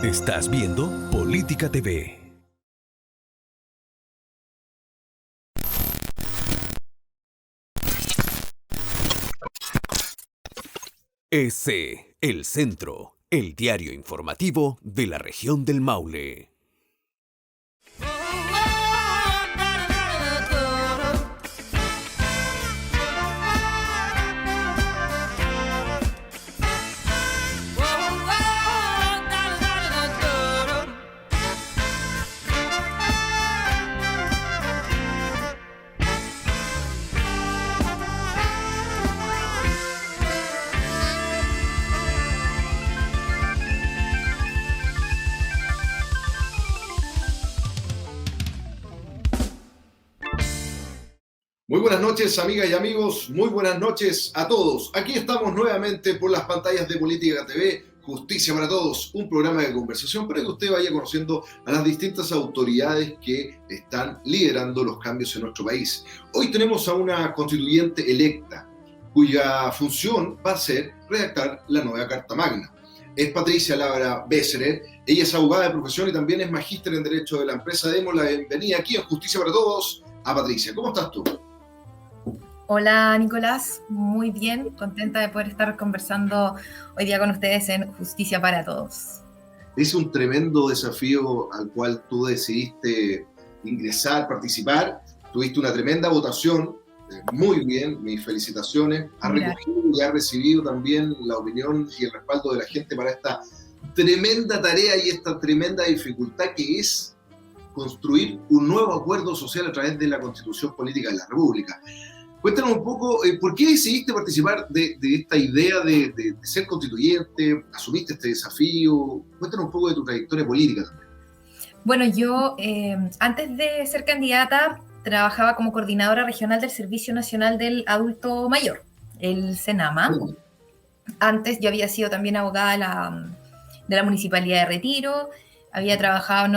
Estás viendo Política TV. El Centro, el diario informativo de la región del Maule. Muy buenas noches, amigas y amigos, muy buenas noches a todos. Aquí estamos nuevamente por las pantallas de Política TV, Justicia para Todos, un programa de conversación para que usted vaya conociendo a las distintas autoridades que están liderando los cambios en nuestro país. Hoy tenemos a una constituyente electa, cuya función va a ser redactar la nueva Carta Magna. Es Patricia Labra Besserer, ella es abogada de profesión y también es magíster en Derecho de la empresa. Demos la bienvenida aquí en Justicia para Todos a Patricia. ¿Cómo estás tú? Hola Nicolás, muy bien, contenta de poder estar conversando hoy día con ustedes en Justicia para Todos. Es un tremendo desafío al cual tú decidiste ingresar, participar, tuviste una tremenda votación, muy bien, mis felicitaciones, has recogido y has recibido también la opinión y el respaldo de la gente para esta tremenda tarea y esta tremenda dificultad que es construir un nuevo acuerdo social a través de la Constitución Política de la República. Cuéntanos un poco, ¿por qué decidiste participar de esta idea de ser constituyente? ¿Asumiste este desafío? Cuéntanos un poco de tu trayectoria política también. Bueno, yo antes de ser candidata trabajaba como coordinadora regional del Servicio Nacional del Adulto Mayor, el CENAMA. Antes yo había sido también abogada de la Municipalidad de Retiro, había trabajado en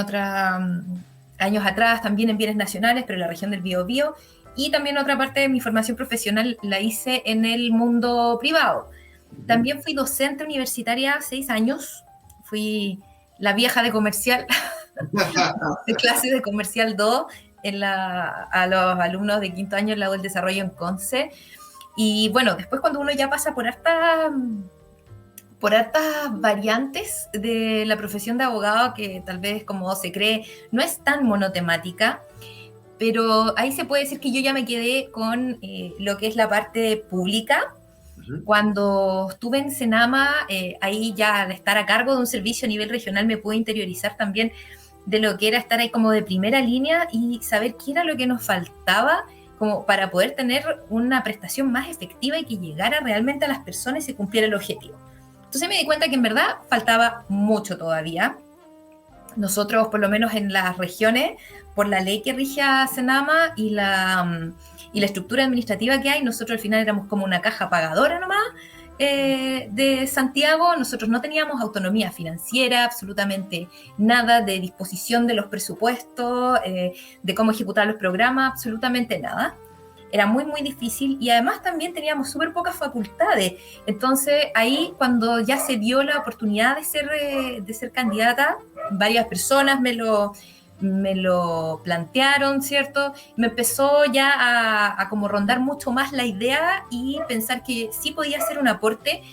años atrás también en bienes nacionales, pero en la región del Biobío. Y también otra parte de mi formación profesional la hice en el mundo privado. También fui docente universitaria 6 años. Fui la vieja de comercial, de clase de comercial 2, a los alumnos de quinto año en la del desarrollo en Conce. Y bueno, después cuando uno ya pasa por hartas variantes de la profesión de abogado, que tal vez como se cree no es tan monotemática, pero ahí se puede decir que yo ya me quedé con lo que es la parte pública. Cuando estuve en Senama, ahí ya al estar a cargo de un servicio a nivel regional me pude interiorizar también de lo que era estar ahí como de primera línea y saber qué era lo que nos faltaba como para poder tener una prestación más efectiva y que llegara realmente a las personas y se cumpliera el objetivo. Entonces me di cuenta que en verdad faltaba mucho todavía. Nosotros, por lo menos en las regiones, por la ley que rige a Senama y la estructura administrativa que hay, nosotros al final éramos como una caja pagadora nomás de Santiago. Nosotros no teníamos autonomía financiera, absolutamente nada de disposición de los presupuestos, de cómo ejecutar los programas, absolutamente nada. Era muy, muy difícil y además también teníamos súper pocas facultades. Entonces ahí cuando ya se dio la oportunidad de ser candidata, varias personas me lo plantearon, ¿cierto? Me empezó ya a como rondar mucho más la idea y pensar que sí podía ser un aporte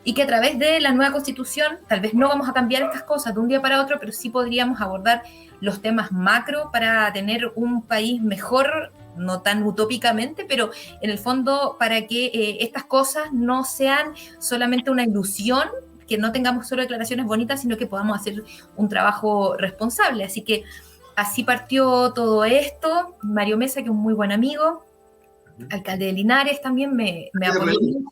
y que a través de la nueva Constitución, tal vez no vamos a cambiar estas cosas de un día para otro, pero sí podríamos abordar los temas macro para tener un país mejor, no tan utópicamente, pero en el fondo para que estas cosas no sean solamente una ilusión, que no tengamos solo declaraciones bonitas, sino que podamos hacer un trabajo responsable. Así que así partió todo esto. Mario Mesa, que es un muy buen amigo, alcalde de Linares, también me apoyó mucho,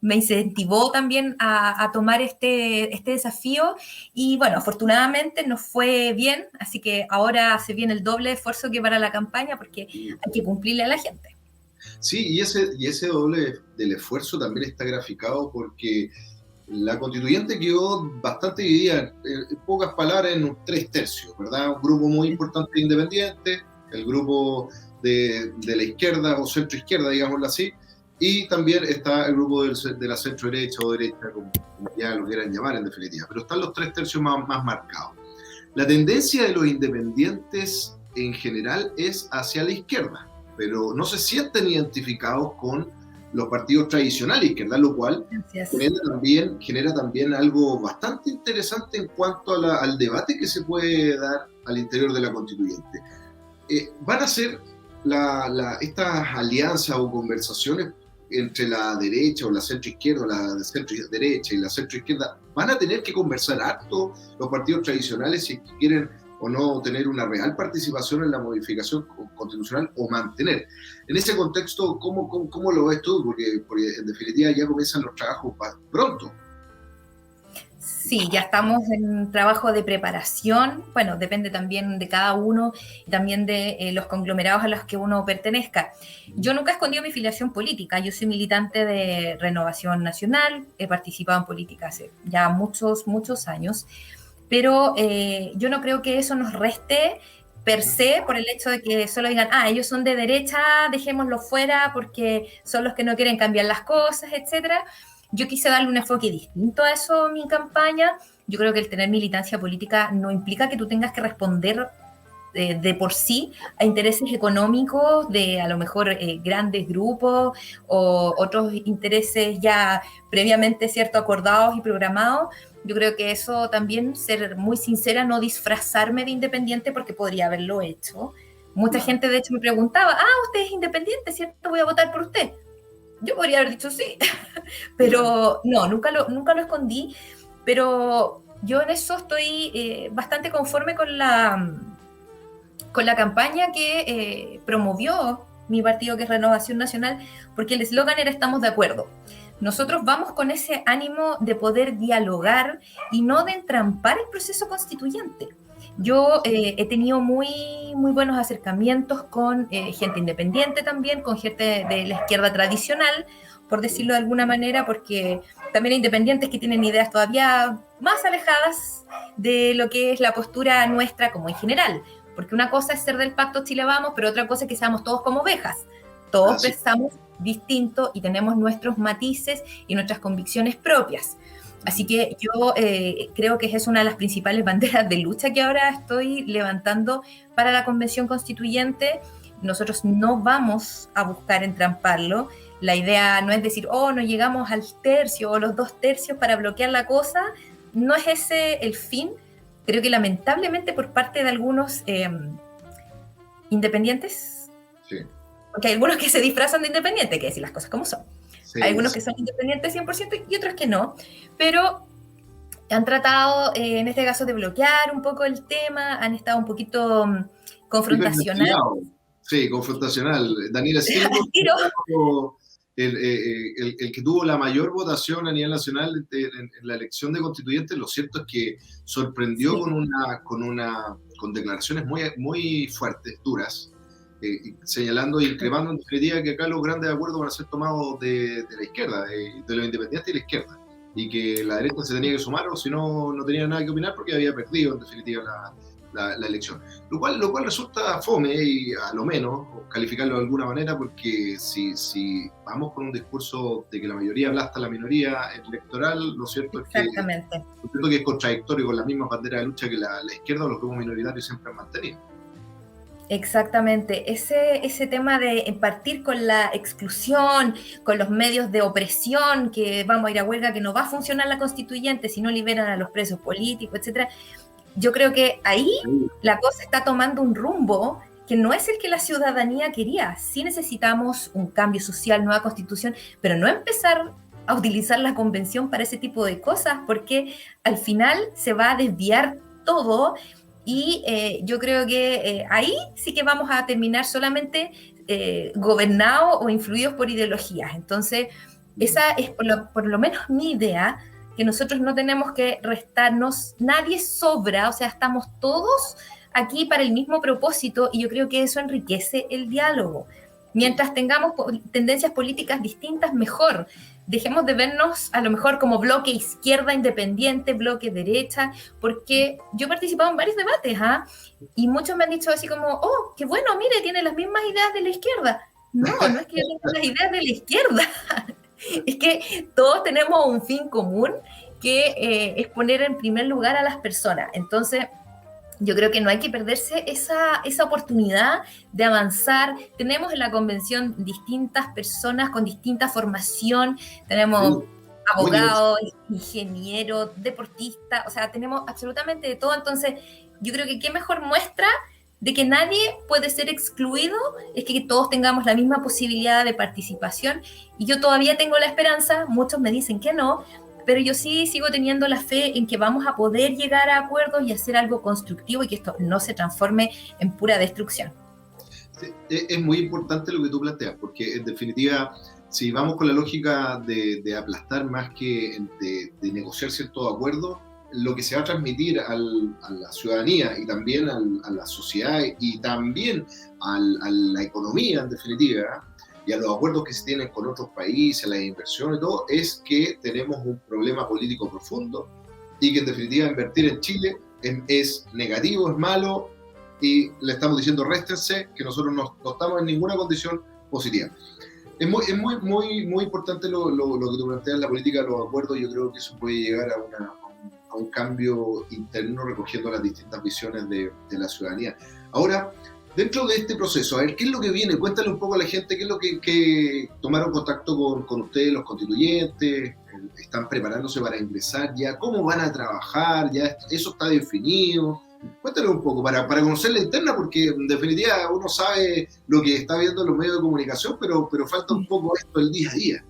me incentivó también a tomar este desafío y bueno, afortunadamente nos fue bien, así que ahora se viene el doble de esfuerzo que para la campaña porque hay que cumplirle a la gente. Sí, y ese doble del esfuerzo también está graficado porque la constituyente quedó bastante dividida, en pocas palabras, en 3/3, ¿verdad? Un grupo muy importante de independientes, el grupo de la izquierda o centro izquierda, digámoslo así, y también está el grupo de la centro-derecha o derecha, como ya lo quieran llamar en definitiva, pero están los 3/3 más marcados. La tendencia de los independientes en general es hacia la izquierda, pero no se sienten identificados con los partidos tradicionales izquierda, lo cual genera también algo bastante interesante en cuanto al debate que se puede dar al interior de la constituyente. Van a ser estas alianzas o conversaciones entre la derecha o la centroizquierda, o la centro-derecha y la centroizquierda, van a tener que conversar harto los partidos tradicionales si quieren o no tener una real participación en la modificación constitucional o mantener. En ese contexto, ¿cómo lo ves tú? Porque en definitiva ya comienzan los trabajos pronto. Sí, ya estamos en trabajo de preparación. Bueno, depende también de cada uno y también de los conglomerados a los que uno pertenezca. Yo nunca he escondido mi filiación política. Yo soy militante de Renovación Nacional. He participado en política hace ya muchos años. Pero yo no creo que eso nos reste per se por el hecho de que solo digan, ellos son de derecha, dejémoslos fuera porque son los que no quieren cambiar las cosas, etcétera. Yo quise darle un enfoque distinto a eso en mi campaña. Yo creo que el tener militancia política no implica que tú tengas que responder de por sí a intereses económicos de a lo mejor grandes grupos o otros intereses ya previamente, ¿cierto?, acordados y programados. Yo creo que eso también, ser muy sincera, no disfrazarme de independiente porque podría haberlo hecho. Mucha gente, de hecho, me preguntaba, usted es independiente, ¿cierto? Voy a votar por usted. Yo podría haber dicho sí, pero no, nunca lo escondí. Pero yo en eso estoy bastante conforme con la campaña que promovió mi partido, que es Renovación Nacional, porque el eslogan era "Estamos de acuerdo". Nosotros vamos con ese ánimo de poder dialogar y no de entrampar el proceso constituyente. Yo he tenido muy buenos acercamientos con gente independiente también, con gente de la izquierda tradicional, por decirlo de alguna manera, porque también hay independientes que tienen ideas todavía más alejadas de lo que es la postura nuestra como en general. Porque una cosa es ser del Pacto Chile Vamos, pero otra cosa es que seamos todos como ovejas. Todos pensamos distinto y tenemos nuestros matices y nuestras convicciones propias. Así que yo creo que es una de las principales banderas de lucha que ahora estoy levantando para la Convención Constituyente. Nosotros no vamos a buscar entramparlo. La idea no es decir, no llegamos al tercio o los 2/3 para bloquear la cosa. No es ese el fin. Creo que lamentablemente por parte de algunos independientes, sí, porque hay algunos que se disfrazan de independientes, que decir las cosas como son. Sí, hay algunos que son independientes 100% y otros que no, pero han tratado en este caso de bloquear un poco el tema, han estado un poquito confrontacional. Sí, confrontacional. Daniela Silva, el que tuvo la mayor votación a nivel nacional en la elección de constituyentes, lo cierto es que sorprendió con declaraciones muy fuertes, duras, señalando y cremando en definitiva que acá los grandes acuerdos van a ser tomados de la izquierda, de los independientes y la izquierda, y que la derecha se tenía que sumar o si no tenía nada que opinar porque había perdido en definitiva la elección. Lo cual resulta fome y a lo menos calificarlo de alguna manera, porque si vamos con un discurso de que la mayoría aplasta a la minoría electoral, lo cierto es que es contradictorio con las mismas banderas de lucha que la izquierda o los grupos minoritarios siempre han mantenido. Exactamente, ese tema de partir con la exclusión, con los medios de opresión, que vamos a ir a huelga, que no va a funcionar la constituyente si no liberan a los presos políticos, etcétera. Yo creo que ahí la cosa está tomando un rumbo que no es el que la ciudadanía quería. Sí necesitamos un cambio social, nueva constitución, pero no empezar a utilizar la convención para ese tipo de cosas, porque al final se va a desviar todo. Y yo creo que ahí sí que vamos a terminar solamente gobernados o influidos por ideologías. Entonces, esa es por lo menos mi idea, que nosotros no tenemos que restarnos, nadie sobra, o sea, estamos todos aquí para el mismo propósito, y yo creo que eso enriquece el diálogo. Mientras tengamos tendencias políticas distintas, mejor. Dejemos de vernos a lo mejor como bloque izquierda independiente, bloque derecha, porque yo he participado en varios debates, y muchos me han dicho así como, qué bueno, mire, tiene las mismas ideas de la izquierda. No es que yo tenga las ideas de la izquierda, es que todos tenemos un fin común que es poner en primer lugar a las personas. Entonces, yo creo que no hay que perderse esa oportunidad de avanzar. Tenemos en la convención distintas personas con distinta formación, tenemos abogados, ingenieros, deportistas, o sea, tenemos absolutamente de todo. Entonces, yo creo que qué mejor muestra de que nadie puede ser excluido es que todos tengamos la misma posibilidad de participación. Y yo todavía tengo la esperanza, muchos me dicen que no, pero yo sí sigo teniendo la fe en que vamos a poder llegar a acuerdos y hacer algo constructivo y que esto no se transforme en pura destrucción. Sí, es muy importante lo que tú planteas, porque en definitiva, si vamos con la lógica de aplastar más que de negociar ciertos acuerdos, lo que se va a transmitir a la ciudadanía y también a la sociedad y también a la economía, en definitiva, y a los acuerdos que se tienen con otros países, las inversiones, todo, es que tenemos un problema político profundo y que en definitiva invertir en Chile es negativo, es malo, y le estamos diciendo réstense, que nosotros no estamos en ninguna condición positiva. Es muy importante lo que tú planteas, la política de los acuerdos. Yo creo que eso puede llegar a un cambio interno recogiendo las distintas visiones de la ciudadanía. Ahora, dentro de este proceso, a ver, ¿qué es lo que viene? Cuéntale un poco a la gente qué es lo que tomaron contacto con ustedes, los constituyentes, están preparándose para ingresar ya, cómo van a trabajar, ya eso está definido. Cuéntale un poco para conocer la interna, porque en definitiva uno sabe lo que está viendo en los medios de comunicación, pero falta un poco esto del día a día.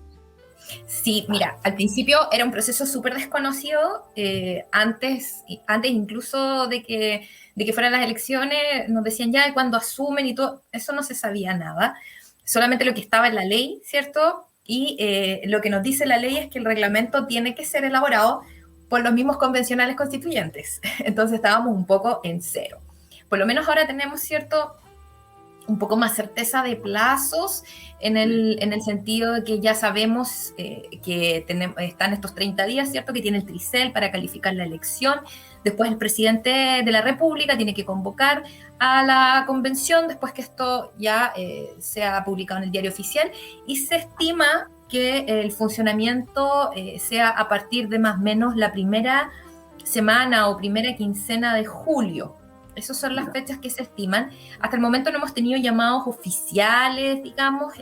Sí, mira, al principio era un proceso súper desconocido, antes incluso de que fueran las elecciones, nos decían ya cuando asumen y todo, eso no se sabía nada, solamente lo que estaba en la ley, ¿cierto? Y lo que nos dice la ley es que el reglamento tiene que ser elaborado por los mismos convencionales constituyentes, entonces estábamos un poco en cero. Por lo menos ahora tenemos, ¿cierto?, un poco más certeza de plazos en el sentido de que ya sabemos que están estos 30 días, ¿cierto?, que tiene el Tricel para calificar la elección. Después el presidente de la República tiene que convocar a la convención después que esto ya sea publicado en el diario oficial, y se estima que el funcionamiento sea a partir de más o menos la primera semana o primera quincena de julio. Esas son las fechas que se estiman. Hasta el momento no hemos tenido llamados oficiales, digamos,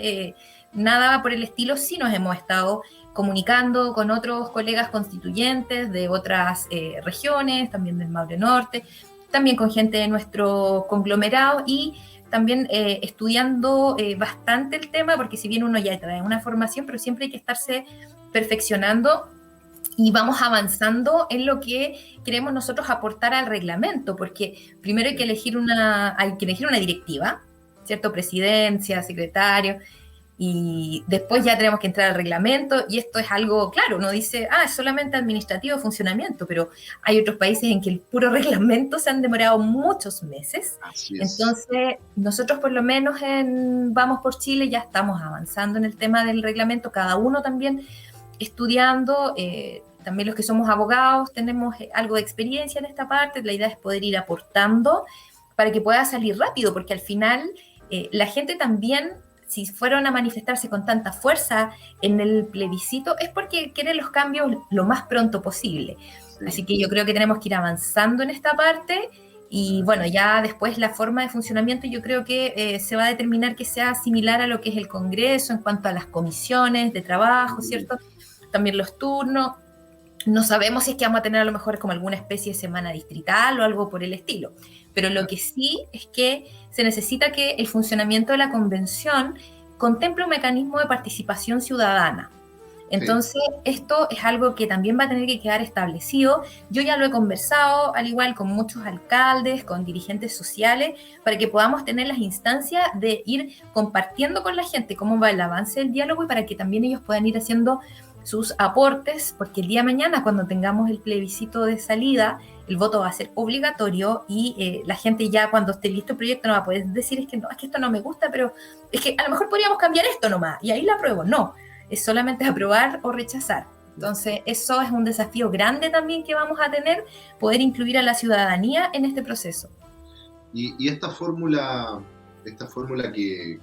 nada por el estilo. Sí nos hemos estado comunicando con otros colegas constituyentes de otras regiones, también del Maule Norte, también con gente de nuestro conglomerado y también estudiando bastante el tema, porque si bien uno ya trae una formación, pero siempre hay que estarse perfeccionando y vamos avanzando en lo que queremos nosotros aportar al reglamento, porque primero hay que elegir una directiva, ¿cierto? Presidencia, secretario, y después ya tenemos que entrar al reglamento, y esto es algo, claro, uno dice, es solamente administrativo funcionamiento, pero hay otros países en que el puro reglamento se han demorado muchos meses. Entonces, nosotros por lo menos en Vamos por Chile ya estamos avanzando en el tema del reglamento, cada uno también estudiando, también los que somos abogados tenemos algo de experiencia en esta parte. La idea es poder ir aportando para que pueda salir rápido, porque al final la gente también, si fueron a manifestarse con tanta fuerza en el plebiscito, es porque quieren los cambios lo más pronto posible. Sí. Así que yo creo que tenemos que ir avanzando en esta parte y bueno, ya después la forma de funcionamiento yo creo que se va a determinar que sea similar a lo que es el Congreso en cuanto a las comisiones de trabajo, ¿cierto? También los turnos. No sabemos si es que vamos a tener a lo mejor como alguna especie de semana distrital o algo por el estilo, pero lo que sí es que se necesita que el funcionamiento de la convención contemple un mecanismo de participación ciudadana. Entonces, esto es algo que también va a tener que quedar establecido. Yo ya lo he conversado, al igual con muchos alcaldes, con dirigentes sociales, para que podamos tener las instancias de ir compartiendo con la gente cómo va el avance del diálogo y para que también ellos puedan ir haciendo sus aportes, porque el día de mañana, cuando tengamos el plebiscito de salida, el voto va a ser obligatorio y la gente ya cuando esté listo el proyecto no va a poder decir es que esto no me gusta, pero es que a lo mejor podríamos cambiar esto nomás y ahí la apruebo. No, es solamente aprobar o rechazar. Entonces eso es un desafío grande también que vamos a tener, poder incluir a la ciudadanía en este proceso. Y esta fórmula esta fórmula que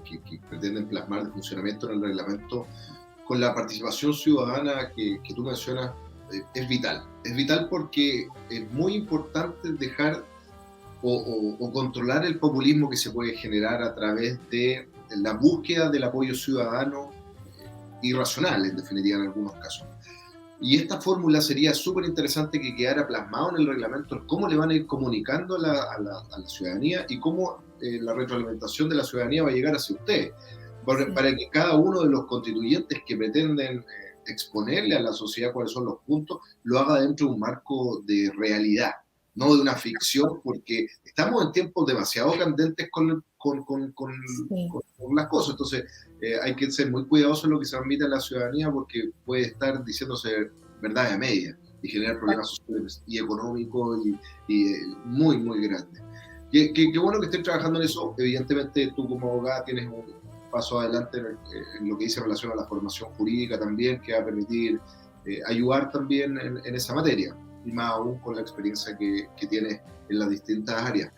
pretenden plasmar de funcionamiento en el reglamento con la participación ciudadana que tú mencionas es vital. Es vital porque es muy importante dejar o controlar el populismo que se puede generar a través de la búsqueda del apoyo ciudadano irracional, en definitiva, en algunos casos. Y esta fórmula sería súper interesante que quedara plasmado en el reglamento, cómo le van a ir comunicando a la ciudadanía y cómo la retroalimentación de la ciudadanía va a llegar hacia usted, para que cada uno de los constituyentes que pretenden exponerle a la sociedad cuáles son los puntos, lo haga dentro de un marco de realidad, no de una ficción, porque estamos en tiempos demasiado candentes con las cosas. Entonces hay que ser muy cuidadosos en lo que se transmite a la ciudadanía, porque puede estar diciéndose verdad a media y generar problemas sociales y económicos y muy, muy grandes. Qué bueno que estén trabajando en eso. Evidentemente tú como abogada tienes un paso adelante en lo que dice en relación a la formación jurídica también, que va a permitir ayudar también en esa materia, y más aún con la experiencia que tienes en las distintas áreas.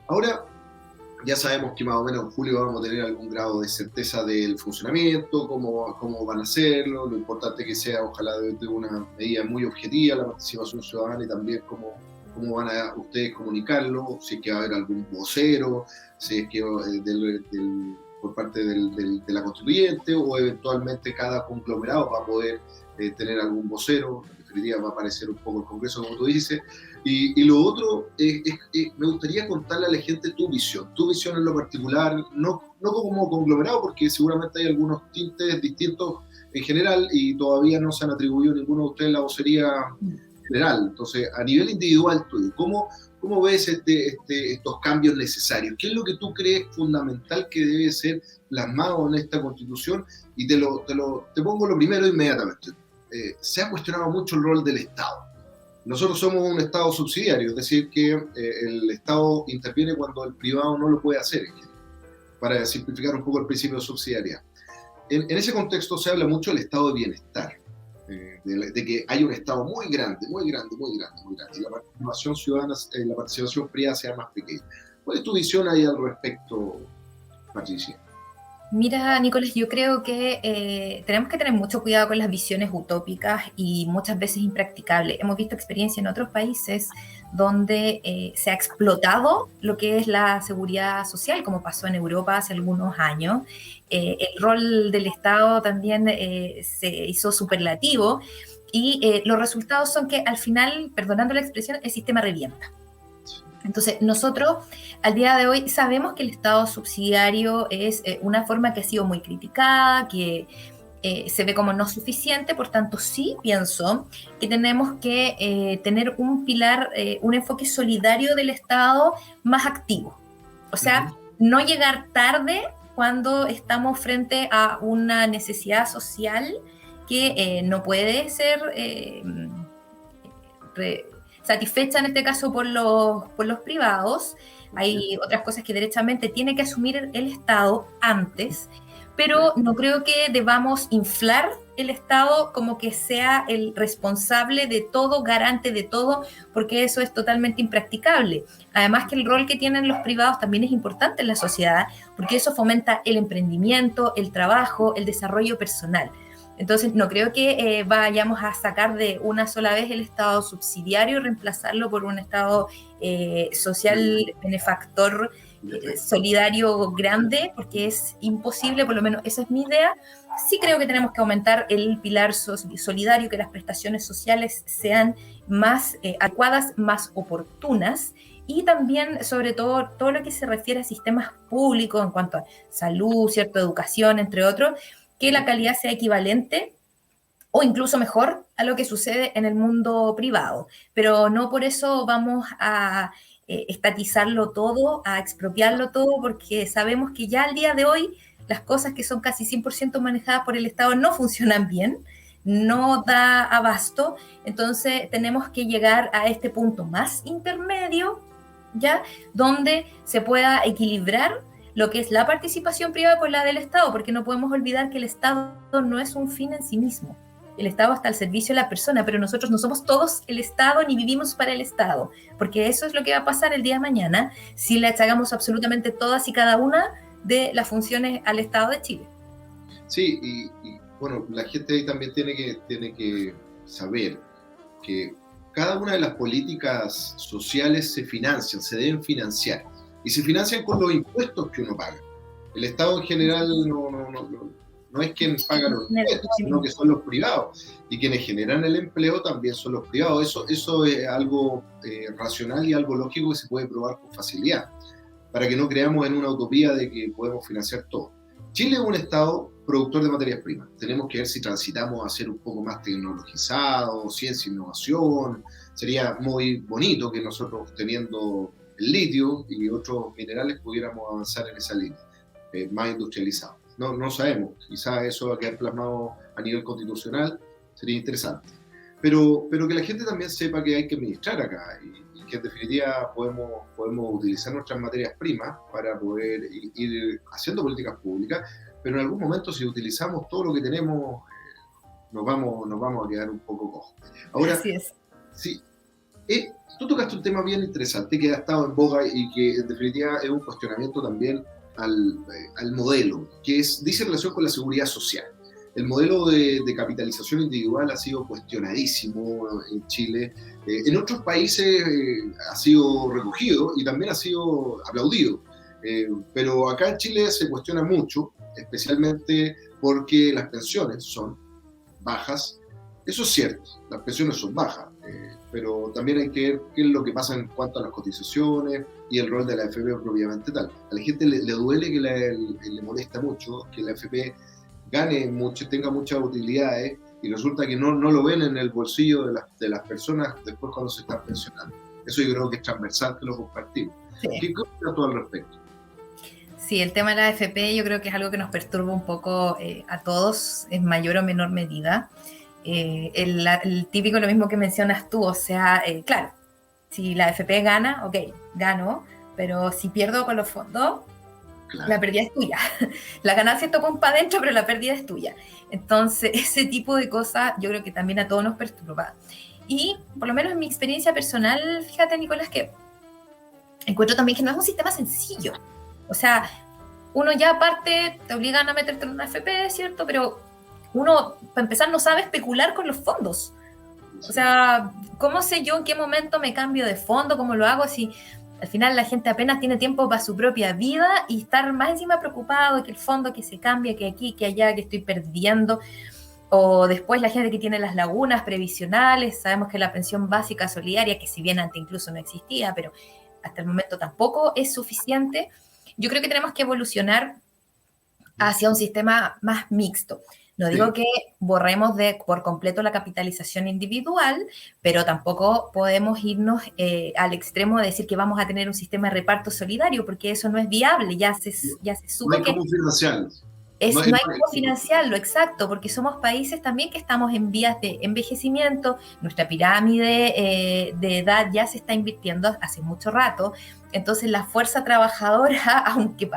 Ahora, ya sabemos que más o menos en julio vamos a tener algún grado de certeza del funcionamiento, cómo van a hacerlo, lo importante que sea, ojalá de una medida muy objetiva, la participación ciudadana, y también cómo van a ustedes comunicarlo, si es que va a haber algún vocero, si es que por parte de la constituyente, o eventualmente cada conglomerado va a poder tener algún vocero. En definitiva va a aparecer un poco el Congreso, como tú dices. Y lo otro, me gustaría contarle a la gente tu visión en lo particular, no como conglomerado, porque seguramente hay algunos tintes distintos en general y todavía no se han atribuido ninguno de ustedes la vocería general. Entonces, a nivel individual tuyo, ¿cómo ves estos cambios necesarios? ¿Qué es lo que tú crees fundamental que debe ser plasmado en esta Constitución? Y te pongo lo primero inmediatamente. Se ha cuestionado mucho el rol del Estado. Nosotros somos un Estado subsidiario, es decir, que el Estado interviene cuando el privado no lo puede hacer, para simplificar un poco el principio de subsidiariedad. En ese contexto se habla mucho del estado de bienestar, de que hay un Estado muy grande, y la participación ciudadana, la participación privada sea más pequeña. ¿Cuál es tu visión ahí al respecto, Patricia? Mira, Nicolás, yo creo que tenemos que tener mucho cuidado con las visiones utópicas y muchas veces impracticables. Hemos visto experiencia en otros países donde se ha explotado lo que es la seguridad social, como pasó en Europa hace algunos años. El rol del Estado también se hizo superlativo y los resultados son que al final, perdonando la expresión, el sistema revienta. Entonces, nosotros al día de hoy sabemos que el Estado subsidiario es una forma que ha sido muy criticada, que se ve como no suficiente, por tanto sí pienso que tenemos que tener un pilar, un enfoque solidario del Estado más activo. O sea, no llegar tarde cuando estamos frente a una necesidad social que no puede ser satisfecha en este caso por los privados. Hay otras cosas que derechamente tiene que asumir el Estado antes, pero no creo que debamos inflar el Estado como que sea el responsable de todo, garante de todo, porque eso es totalmente impracticable. Además que el rol que tienen los privados también es importante en la sociedad, porque eso fomenta el emprendimiento, el trabajo, el desarrollo personal. Entonces, no creo que vayamos a sacar de una sola vez el Estado subsidiario y reemplazarlo por un Estado social, benefactor, solidario, grande, porque es imposible, por lo menos esa es mi idea. Sí creo que tenemos que aumentar el pilar solidario, que las prestaciones sociales sean más adecuadas, más oportunas, y también, sobre todo, todo lo que se refiere a sistemas públicos en cuanto a salud, cierta educación, entre otros, que la calidad sea equivalente o incluso mejor a lo que sucede en el mundo privado. Pero no por eso vamos a estatizarlo todo, a expropiarlo todo, porque sabemos que ya al día de hoy las cosas que son casi 100% manejadas por el Estado no funcionan bien, no da abasto. Entonces tenemos que llegar a este punto más intermedio, ¿ya? Donde se pueda equilibrar lo que es la participación privada con la del Estado, porque no podemos olvidar que el Estado no es un fin en sí mismo. El Estado está al servicio de la persona, pero nosotros no somos todos el Estado ni vivimos para el Estado, porque eso es lo que va a pasar el día de mañana si le achagamos absolutamente todas y cada una de las funciones al Estado de Chile. Sí, bueno, la gente ahí también tiene que saber que cada una de las políticas sociales se financian, se deben financiar, y se financian con los impuestos que uno paga. El Estado en general no es quien paga los impuestos, sino que son los privados, y quienes generan el empleo también son los privados. Eso es algo racional y algo lógico que se puede probar con facilidad, para que no creamos en una utopía de que podemos financiar todo. Chile es un Estado productor de materias primas. Tenemos que ver si transitamos a ser un poco más tecnologizados, ciencia e innovación. Sería muy bonito que nosotros, teniendo el litio y otros minerales, pudiéramos avanzar en esa línea, más industrializado. No sabemos, quizás eso va a quedar plasmado a nivel constitucional, sería interesante. Pero que la gente también sepa que hay que administrar acá y que en definitiva podemos utilizar nuestras materias primas para poder ir haciendo políticas públicas, pero en algún momento si utilizamos todo lo que tenemos, nos vamos a quedar un poco cojos. Ahora, así es. Sí, tú tocaste un tema bien interesante que ha estado en boga y que en definitiva es un cuestionamiento también al modelo, que dice relación con la seguridad social. El modelo de capitalización individual ha sido cuestionadísimo en Chile. En otros países ha sido recogido y también ha sido aplaudido. Pero acá en Chile se cuestiona mucho, especialmente porque las pensiones son bajas. Eso es cierto, las pensiones son bajas, pero también hay que ver qué es lo que pasa en cuanto a las cotizaciones y el rol de la AFP propiamente tal. A la gente le duele, le molesta mucho que la AFP gane mucho, tenga muchas utilidades, y resulta que no lo ven en el bolsillo de las personas después cuando se están pensionando. Eso yo creo que es transversal, que lo compartimos. Sí. ¿Qué opinas tú al respecto? Sí, el tema de la AFP yo creo que es algo que nos perturba un poco a todos, en mayor o menor medida. El típico, lo mismo que mencionas tú, o sea, claro, si la AFP gana, ok, gano, pero si pierdo con los fondos, claro, la pérdida es tuya. La ganancia tocó para adentro, pero la pérdida es tuya. Entonces, ese tipo de cosas yo creo que también a todos nos perturba. Y, por lo menos en mi experiencia personal, fíjate, Nicolás, que encuentro también que no es un sistema sencillo. O sea, uno ya aparte te obligan a meterte en una AFP, ¿cierto? Pero uno, para empezar, no sabe especular con los fondos. O sea, ¿cómo sé yo en qué momento me cambio de fondo? ¿Cómo lo hago? Si al final la gente apenas tiene tiempo para su propia vida y estar más encima preocupado de que el fondo que se cambie, que aquí, que allá, que estoy perdiendo. O después la gente que tiene las lagunas previsionales. Sabemos que la pensión básica solidaria, que si bien antes incluso no existía, pero hasta el momento tampoco es suficiente. Yo creo que tenemos que evolucionar hacia un sistema más mixto. No digo que borremos por completo la capitalización individual, pero tampoco podemos irnos al extremo de decir que vamos a tener un sistema de reparto solidario, porque eso no es viable, ya se supo que... No hay cómo financiarlo, exacto, porque somos países también que estamos en vías de envejecimiento, nuestra pirámide de edad ya se está invirtiendo hace mucho rato, entonces la fuerza trabajadora, aunque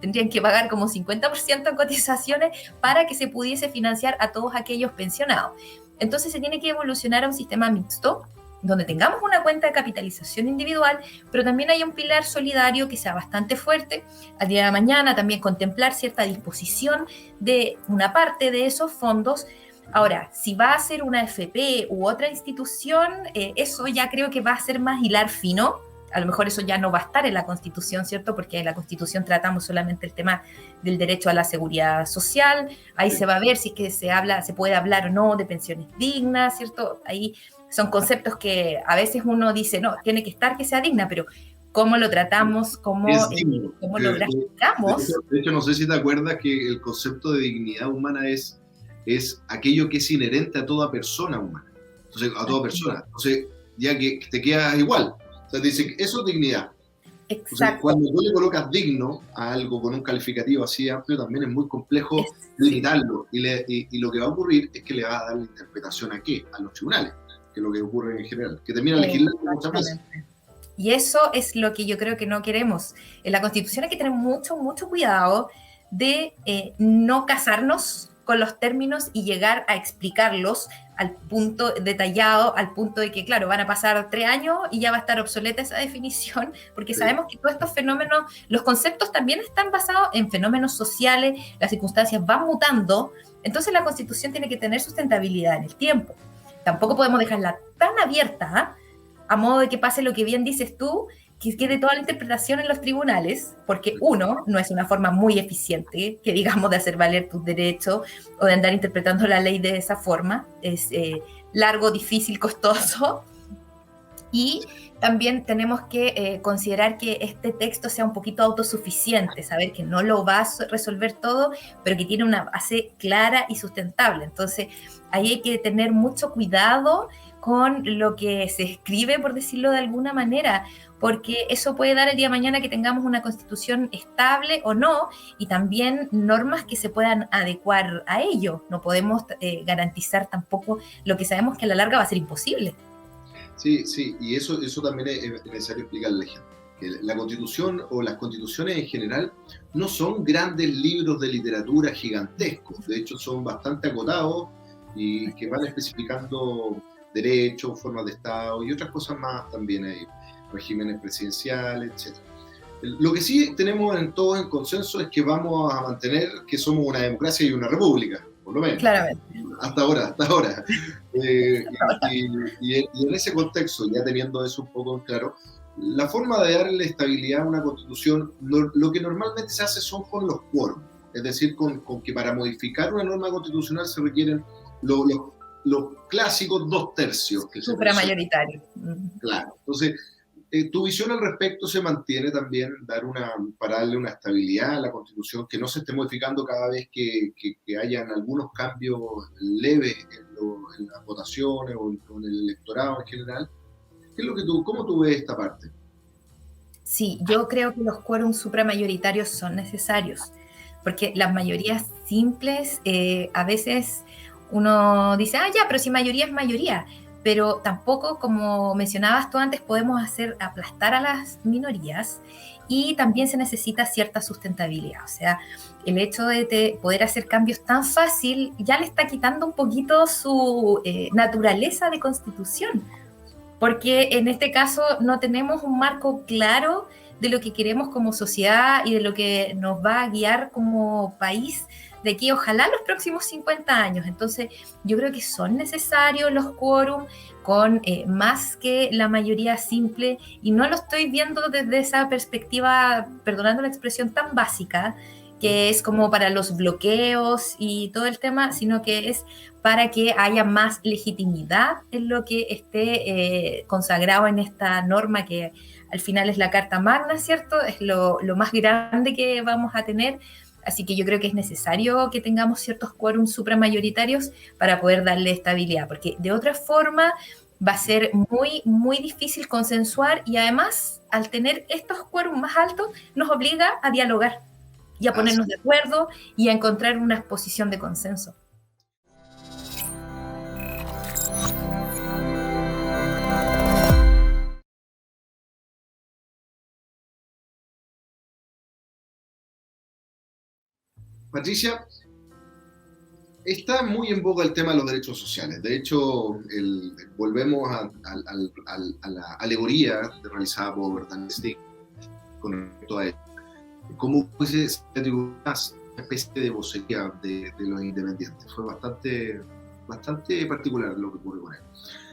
tendrían que pagar como 50% en cotizaciones para que se pudiese financiar a todos aquellos pensionados. Entonces se tiene que evolucionar a un sistema mixto, donde tengamos una cuenta de capitalización individual, pero también hay un pilar solidario que sea bastante fuerte. Al día de mañana también contemplar cierta disposición de una parte de esos fondos. Ahora, si va a ser una AFP u otra institución, eso ya creo que va a ser más hilar fino. A lo mejor eso ya no va a estar en la Constitución, ¿cierto? Porque en la Constitución tratamos solamente el tema del derecho a la seguridad social. Ahí se va a ver si es que se puede hablar o no de pensiones dignas, ¿cierto? Ahí son conceptos que a veces uno dice, no, tiene que estar que sea digna, pero ¿cómo lo tratamos? ¿Cómo lo graficamos? De hecho, no sé si te acuerdas que el concepto de dignidad humana es aquello que es inherente a toda persona humana. Entonces, a toda persona. Entonces, ya que te quedas igual. O sea, te dice, eso es dignidad. Exacto. Entonces, cuando tú le colocas digno a algo con un calificativo así amplio, también es muy complejo limitarlo. Y lo que va a ocurrir es que le va a dar la interpretación ¿a qué? A los tribunales, que es lo que ocurre en general, que termina legislando muchas veces. Y eso es lo que yo creo que no queremos. En la Constitución hay que tener mucho, mucho cuidado de no casarnos con los términos y llegar a explicarlos al punto detallado, al punto de que, claro, van a pasar 3 años y ya va a estar obsoleta esa definición, porque Sí. sabemos que todos estos fenómenos, los conceptos también están basados en fenómenos sociales, las circunstancias van mutando, entonces la Constitución tiene que tener sustentabilidad en el tiempo. Tampoco podemos dejarla tan abierta, a modo de que pase lo que bien dices tú, que quede toda la interpretación en los tribunales, porque uno, no es una forma muy eficiente, que digamos, de hacer valer tus derechos o de andar interpretando la ley de esa forma, es largo, difícil, costoso, y también tenemos que considerar que este texto sea un poquito autosuficiente, saber que no lo va a resolver todo, pero que tiene una base clara y sustentable. Entonces, ahí hay que tener mucho cuidado con lo que se escribe, por decirlo de alguna manera, porque eso puede dar el día de mañana que tengamos una constitución estable o no, y también normas que se puedan adecuar a ello. No podemos garantizar tampoco lo que sabemos que a la larga va a ser imposible. Sí, sí, y eso también es necesario explicarle a la gente. Que la Constitución o las constituciones en general no son grandes libros de literatura gigantescos, de hecho son bastante acotados y que van especificando derechos, formas de Estado y otras cosas más también hay, regímenes presidenciales, etc. Lo que sí tenemos en todos en consenso es que vamos a mantener que somos una democracia y una república, por lo menos. Claramente. Hasta ahora, hasta ahora. Y en ese contexto, ya teniendo eso un poco en claro, la forma de darle estabilidad a una constitución, lo que normalmente se hace son con los quórum, es decir, con que para modificar una norma constitucional se requieren los clásicos 2/3. Supramayoritario. Claro, entonces, tu visión al respecto se mantiene también, para darle una estabilidad a la Constitución, que no se esté modificando cada vez que hayan algunos cambios leves en las votaciones o en el electorado en general. ¿Cómo tú ves esta parte? Sí, yo creo que los quórums supramayoritarios son necesarios, porque las mayorías simples a veces uno dice, ya, pero si mayoría es mayoría, pero tampoco, como mencionabas tú antes, podemos hacer aplastar a las minorías y también se necesita cierta sustentabilidad. O sea, el hecho de poder hacer cambios tan fácil ya le está quitando un poquito su naturaleza de constitución, porque en este caso no tenemos un marco claro de lo que queremos como sociedad y de lo que nos va a guiar como país de aquí, ojalá, los próximos 50 años. Entonces, yo creo que son necesarios los quórum con más que la mayoría simple, y no lo estoy viendo desde esa perspectiva, perdonando la expresión tan básica, que es como para los bloqueos y todo el tema, sino que es para que haya más legitimidad en lo que esté consagrado en esta norma que al final es la Carta Magna, ¿cierto? Es lo más grande que vamos a tener. Así que yo creo que es necesario que tengamos ciertos quórums supramayoritarios para poder darle estabilidad, porque de otra forma va a ser muy, muy difícil consensuar, y además, al tener estos quórums más altos, nos obliga a dialogar y a ponernos de acuerdo y a encontrar una posición de consenso. Patricia, está muy en boga el tema de los derechos sociales. De hecho, volvemos a la alegoría realizada por Bertrand Stieg con respecto a esto. Cómo se atribuyó una especie de vocería de los independientes. Fue bastante particular lo que ocurrió con él.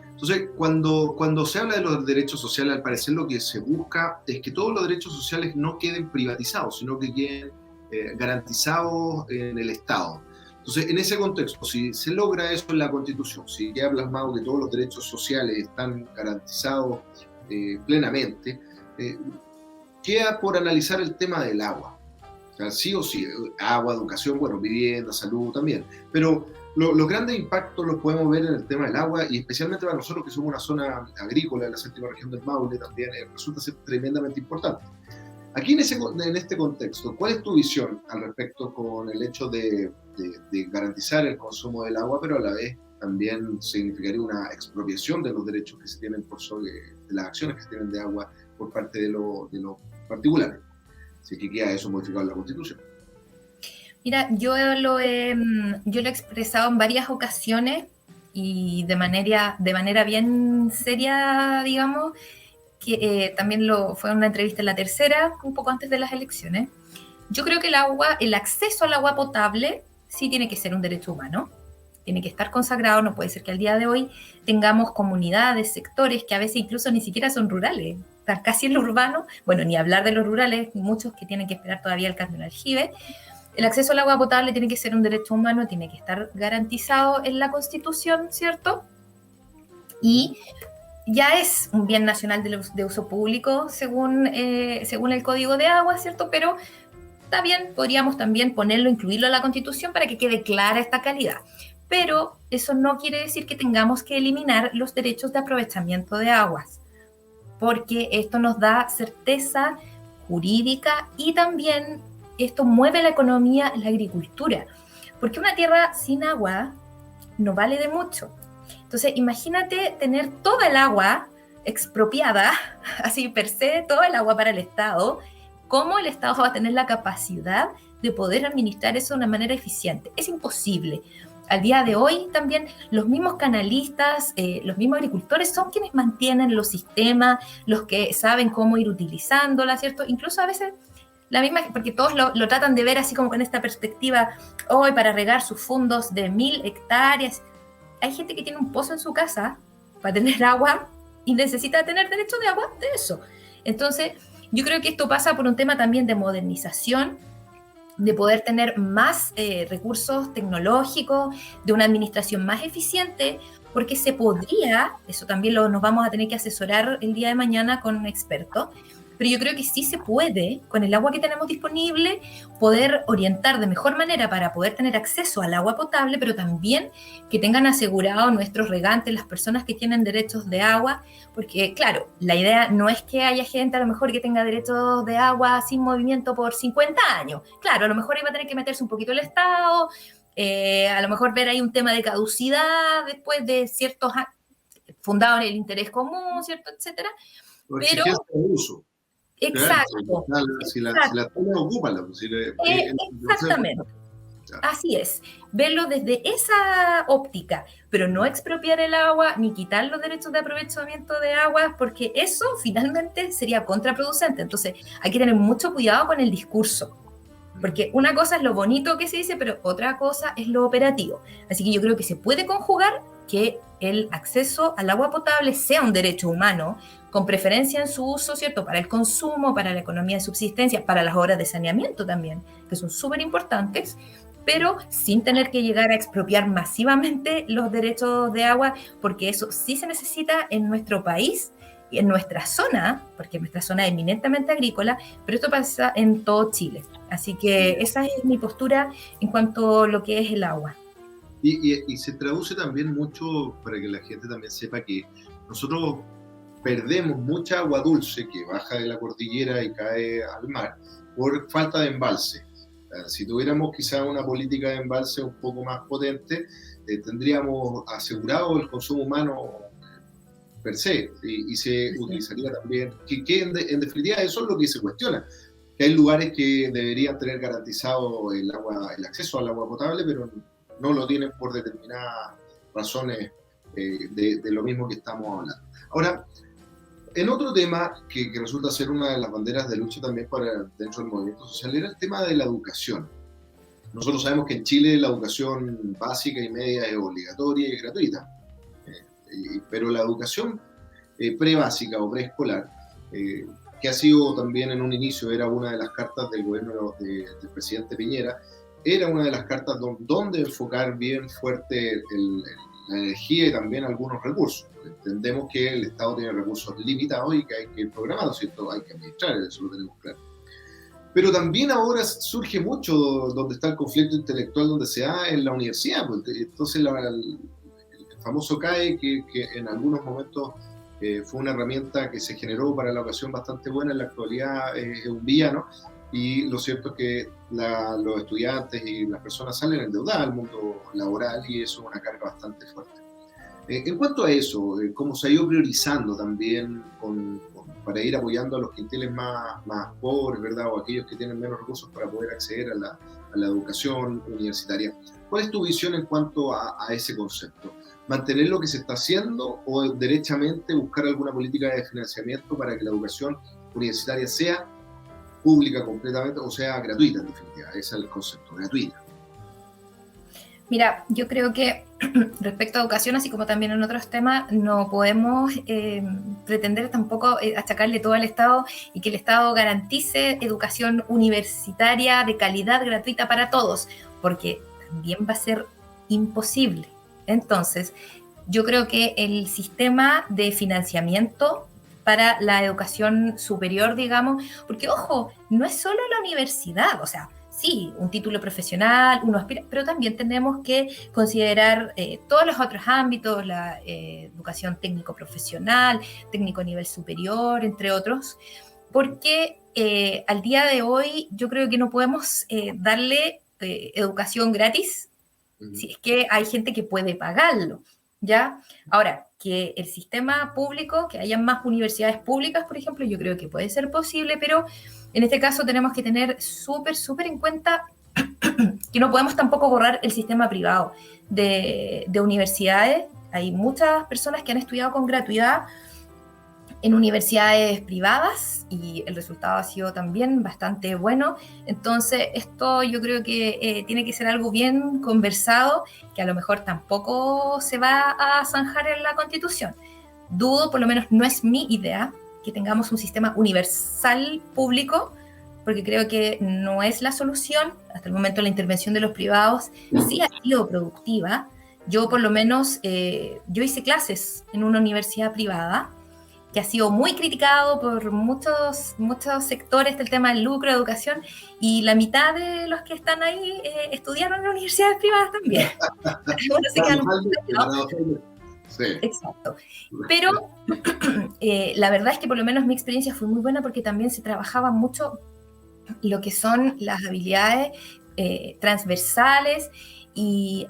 Entonces, cuando se habla de los derechos sociales, al parecer lo que se busca es que todos los derechos sociales no queden privatizados, sino que queden garantizados en el Estado. Entonces, en ese contexto, si se logra eso en la Constitución, si queda plasmado que todos los derechos sociales están garantizados plenamente, queda por analizar el tema del agua. O sea, sí o sí, agua, educación, bueno, vivienda, salud también. Pero los grandes impactos los podemos ver en el tema del agua, y especialmente para nosotros que somos una zona agrícola en la séptima región del Maule, también resulta ser tremendamente importante. Aquí en este contexto, ¿cuál es tu visión al respecto con el hecho de garantizar el consumo del agua, pero a la vez también significaría una expropiación de los derechos que se tienen de las acciones que se tienen de agua por parte de los particulares? Si es que queda eso modificado en la Constitución. Mira, yo lo he expresado en varias ocasiones y de manera bien seria, digamos, que también fue una entrevista en La Tercera, un poco antes de las elecciones. Yo creo que el acceso al agua potable sí tiene que ser un derecho humano, tiene que estar consagrado, no puede ser que al día de hoy tengamos comunidades, sectores que a veces incluso ni siquiera son rurales, están casi en lo urbano, bueno, ni hablar de los rurales, muchos que tienen que esperar todavía el cambio en aljibe. El acceso al agua potable tiene que ser un derecho humano, tiene que estar garantizado en la Constitución, ¿cierto? Y ya es un bien nacional de uso público según el Código de Agua, ¿cierto? Pero está bien, podríamos también ponerlo, incluirlo en la Constitución para que quede clara esta calidad. Pero eso no quiere decir que tengamos que eliminar los derechos de aprovechamiento de aguas, porque esto nos da certeza jurídica y también esto mueve la economía, la agricultura, porque una tierra sin agua no vale de mucho. Entonces, imagínate tener toda el agua expropiada, así per se, todo el agua para el Estado. ¿Cómo el Estado va a tener la capacidad de poder administrar eso de una manera eficiente? Es imposible. Al día de hoy también los mismos canalistas, los mismos agricultores son quienes mantienen los sistemas, los que saben cómo ir utilizándola, ¿cierto? Incluso a veces la misma, porque todos lo tratan de ver así como con esta perspectiva, hoy para regar sus fondos de 1000 hectáreas. Hay gente que tiene un pozo en su casa para tener agua y necesita tener derecho de agua de eso. Entonces, yo creo que esto pasa por un tema también de modernización, de poder tener más recursos tecnológicos, de una administración más eficiente, porque se podría, eso también nos vamos a tener que asesorar el día de mañana con expertos, pero yo creo que sí se puede, con el agua que tenemos disponible, poder orientar de mejor manera para poder tener acceso al agua potable, pero también que tengan asegurado nuestros regantes, las personas que tienen derechos de agua, porque claro, la idea no es que haya gente a lo mejor que tenga derechos de agua sin movimiento por 50 años. Claro, a lo mejor ahí va a tener que meterse un poquito el Estado, a lo mejor ver ahí un tema de caducidad después de ciertos años, fundado en el interés común, ¿cierto? Etcétera. Pero uso. Exacto. Claro, si la toma, ocúpala. Exactamente. Así es. Verlo desde esa óptica, pero no expropiar el agua ni quitar los derechos de aprovechamiento de agua, porque eso finalmente sería contraproducente. Entonces, hay que tener mucho cuidado con el discurso, porque una cosa es lo bonito que se dice, pero otra cosa es lo operativo. Así que yo creo que se puede conjugar que el acceso al agua potable sea un derecho humano, con preferencia en su uso, ¿cierto? Para el consumo, para la economía de subsistencia, para las obras de saneamiento también, que son súper importantes, pero sin tener que llegar a expropiar masivamente los derechos de agua, porque eso sí se necesita en nuestro país y en nuestra zona, porque nuestra zona es eminentemente agrícola, pero esto pasa en todo Chile. Así que esa es mi postura en cuanto a lo que es el agua. Y se traduce también mucho, para que la gente también sepa que nosotros perdemos mucha agua dulce que baja de la cordillera y cae al mar por falta de embalse. Si tuviéramos quizá una política de embalse un poco más potente, tendríamos asegurado el consumo humano per se, y se utilizaría también, que en definitiva eso es lo que se cuestiona, que hay lugares que deberían tener garantizado el acceso al agua potable, pero no lo tienen por determinadas razones de lo mismo que estamos hablando. Ahora, en otro tema que resulta ser una de las banderas de lucha también dentro del movimiento social era el tema de la educación. Nosotros sabemos que en Chile la educación básica y media es obligatoria y gratuita, pero la educación pre-básica o preescolar, que ha sido también en un inicio, era una de las cartas del gobierno del presidente Piñera, era una de las cartas donde enfocar bien fuerte la energía y también algunos recursos. Entendemos que el Estado tiene recursos limitados y que hay que programarlos, ¿cierto? Hay que administrar, eso lo tenemos claro. Pero también ahora surge mucho donde está el conflicto intelectual, donde se da en la universidad. Pues. Entonces el famoso CAE, que en algunos momentos fue una herramienta que se generó para la ocasión bastante buena, en la actualidad es un villano. Y lo cierto es que los estudiantes y las personas salen endeudadas al mundo laboral y eso es una carga bastante fuerte. En cuanto a eso, ¿cómo se ha ido priorizando también para ir apoyando a los quintiles más pobres, ¿verdad? O aquellos que tienen menos recursos para poder acceder a la educación universitaria. ¿Cuál es tu visión en cuanto a ese concepto? ¿Mantener lo que se está haciendo o derechamente buscar alguna política de financiamiento para que la educación universitaria sea pública completamente o sea gratuita en definitiva? Ese es el concepto, gratuita. Mira, yo creo que respecto a educación, así como también en otros temas, no podemos pretender tampoco achacarle todo al Estado y que el Estado garantice educación universitaria de calidad gratuita para todos, porque también va a ser imposible. Entonces, yo creo que el sistema de financiamiento para la educación superior, digamos, porque ojo, no es solo la universidad, o sea, sí, un título profesional, uno aspira, pero también tenemos que considerar todos los otros ámbitos, la educación técnico-profesional, técnico a nivel superior, entre otros, porque al día de hoy yo creo que no podemos darle educación gratis si es que hay gente que puede pagarlo, ¿ya? Ahora, que el sistema público, que haya más universidades públicas, por ejemplo, yo creo que puede ser posible, pero en este caso tenemos que tener súper en cuenta que no podemos tampoco borrar el sistema privado de universidades. Hay muchas personas que han estudiado con gratuidad en universidades privadas y el resultado ha sido también bastante bueno. Entonces, esto yo creo que tiene que ser algo bien conversado, que a lo mejor tampoco se va a zanjar en la Constitución. Dudo, por lo menos no es mi idea, que tengamos un sistema universal público, porque creo que no es la solución. Hasta el momento la intervención de los privados sí ha sido productiva. Yo por lo menos, yo hice clases en una universidad privada, que ha sido muy criticado por muchos sectores del tema del lucro de educación, y la mitad de los que están ahí estudiaron en universidades privadas también. Bueno, se quedan sí. Exacto. Pero la verdad es que por lo menos mi experiencia fue muy buena porque también se trabajaba mucho lo que son las habilidades transversales, y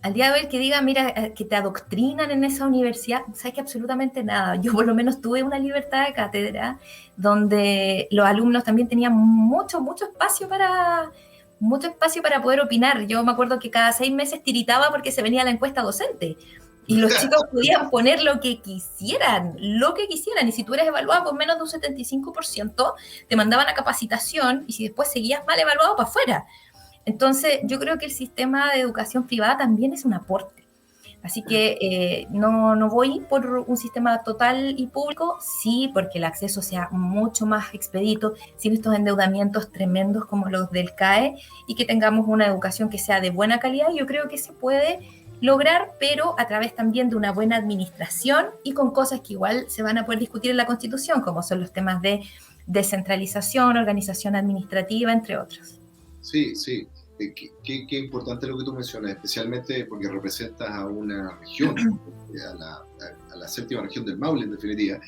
al día de hoy el que diga, mira, que te adoctrinan en esa universidad, sabes que absolutamente nada. Yo por lo menos tuve una libertad de cátedra donde los alumnos también tenían mucho espacio para poder opinar. Yo me acuerdo que cada 6 meses tiritaba porque se venía la encuesta docente. Y los chicos podían poner lo que quisieran. Y si tú eres evaluado con menos de un 75%, te mandaban a capacitación, y si después seguías mal evaluado, para afuera. Entonces, yo creo que el sistema de educación privada también es un aporte. Así que no voy por un sistema total y público, sí, porque el acceso sea mucho más expedito, sin estos endeudamientos tremendos como los del CAE, y que tengamos una educación que sea de buena calidad. Yo creo que se puede lograr, pero a través también de una buena administración y con cosas que igual se van a poder discutir en la Constitución, como son los temas de descentralización, organización administrativa, entre otros. Sí, sí. Qué importante lo que tú mencionas, especialmente porque representas a una región, a la séptima región del Maule, en definitiva.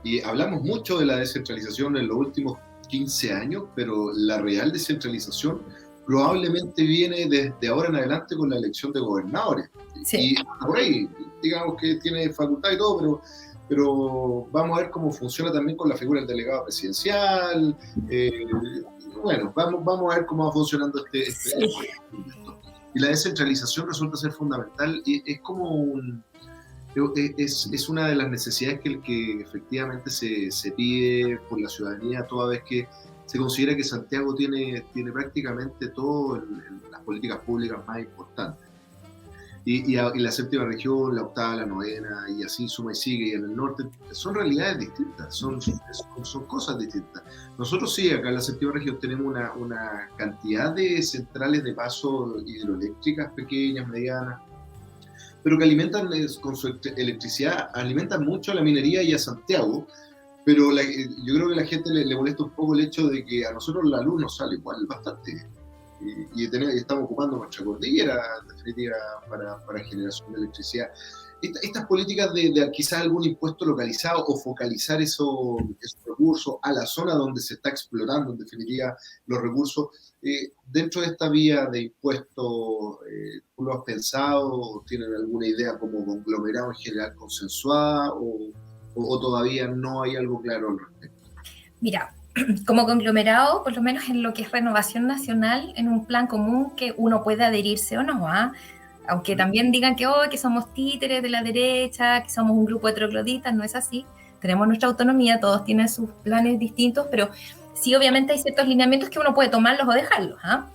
Y hablamos mucho de la descentralización en los últimos 15 años, pero la real descentralización probablemente viene desde ahora en adelante con la elección de gobernadores. Sí. Y por ahí, digamos que tiene facultad y todo, pero vamos a ver cómo funciona también con la figura del delegado presidencial. Bueno, vamos a ver cómo va funcionando este. Y la descentralización resulta ser fundamental, y es como es una de las necesidades que efectivamente se pide por la ciudadanía, toda vez que se considera que Santiago tiene prácticamente todas las políticas públicas más importantes. Y la séptima región, la octava, la novena, y así suma y sigue, y en el norte, son realidades distintas, son cosas distintas. Nosotros sí, acá en la séptima región tenemos una cantidad de centrales de paso hidroeléctricas pequeñas, medianas, pero que alimentan con su electricidad, alimentan mucho a la minería y a Santiago, pero yo creo que a la gente le molesta un poco el hecho de que a nosotros la luz nos sale igual bastante. Y estamos ocupando nuestra cordillera, en definitiva, para generación de electricidad. Estas políticas de quizás algún impuesto localizado o focalizar esos recursos a la zona donde se está explotando, en definitiva, los recursos, dentro de esta vía de impuestos, ¿tú lo has pensado? ¿Tienen alguna idea como conglomerado en general consensuada o todavía no hay algo claro al respecto? Mira, como conglomerado, por lo menos en lo que es renovación nacional, en un plan común que uno puede adherirse o no, ¿ah? Aunque también digan que, oh, que somos títeres de la derecha, que somos un grupo de trogloditas, no es así. Tenemos nuestra autonomía, todos tienen sus planes distintos, pero sí, obviamente hay ciertos lineamientos que uno puede tomarlos o dejarlos, ¿ah?